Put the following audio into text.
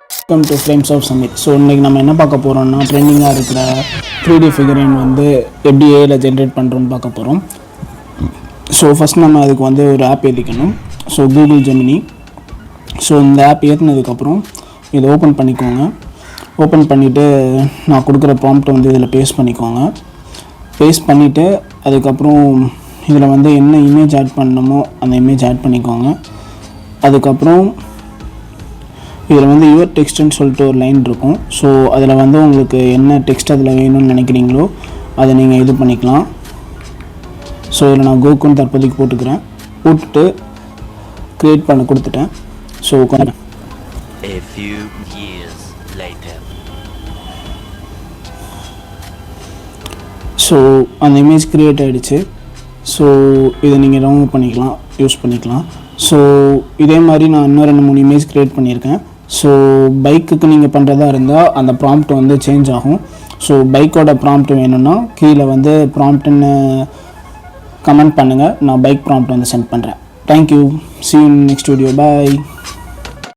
Welcome to frames of summit. So இன்றைக்கி நம்ம என்ன பார்க்க போகிறோம்னா, ட்ரெண்டிங்காக இருக்கிற 3D ஃபிகரின் வந்து எப்படி ஏல ஜென்ரேட் பண்ணுறோன்னு பார்க்க போகிறோம். ஸோ ஃபஸ்ட் நம்ம அதுக்கு வந்து ஒரு ஆப் ஏற்றிக்கணும். So Google Gemini. ஸோ இந்த ஆப் ஏற்றினதுக்கப்புறம் இதை ஓப்பன் பண்ணிக்கோங்க. ஓப்பன் பண்ணிவிட்டு நான் கொடுக்குற ப்ராம்ப்ட்டை வந்து இதில் பேஸ்ட் பண்ணிக்கோங்க. பேஸ்ட் பண்ணிவிட்டு அதுக்கப்புறம் இதில் வந்து என்ன இமேஜ் ஆட் பண்ணணுமோ அந்த இமேஜ் ஆட் பண்ணிக்கோங்க. அதுக்கப்புறம் இதில் வந்து யுவர் டெக்ஸ்ட்டுன்னு சொல்லிட்டு ஒரு லைன் இருக்கும். ஸோ அதில் வந்து உங்களுக்கு என்ன டெக்ஸ்ட் அதில் வேணும்னு நினைக்கிறீங்களோ அதை நீங்கள் இது பண்ணிக்கலாம். ஸோ இதில் நான் கோகுன்னு தற்போதைக்கு போட்டுக்கிறேன். போட்டுட்டு க்ரியேட் பண்ண கொடுத்துட்டேன். ஸோ அந்த இமேஜ் க்ரியேட் ஆகிடுச்சு. ஸோ இதை நீங்கள் டவுன்லோட் பண்ணிக்கலாம், யூஸ் பண்ணிக்கலாம். ஸோ இதே மாதிரி நான் இன்னும் 2-3 இமேஜ் க்ரியேட் பண்ணியிருக்கேன். ஸோ பைக்குக்கு நீங்கள் பண்ணுறதா இருந்தால் அந்த ப்ராம்ப்ட் வந்து சேஞ்ச் ஆகும். ஸோ பைக்கோட ப்ராம்ப்ட் வேணும்னா கீழே வந்து ப்ராம்ப்ட்டுன்னு கமெண்ட் பண்ணுங்கள், நான் பைக் ப்ராம்ப்ட் வந்து சென்ட் பண்ணுறேன். Thank you. see you in next video. Bye.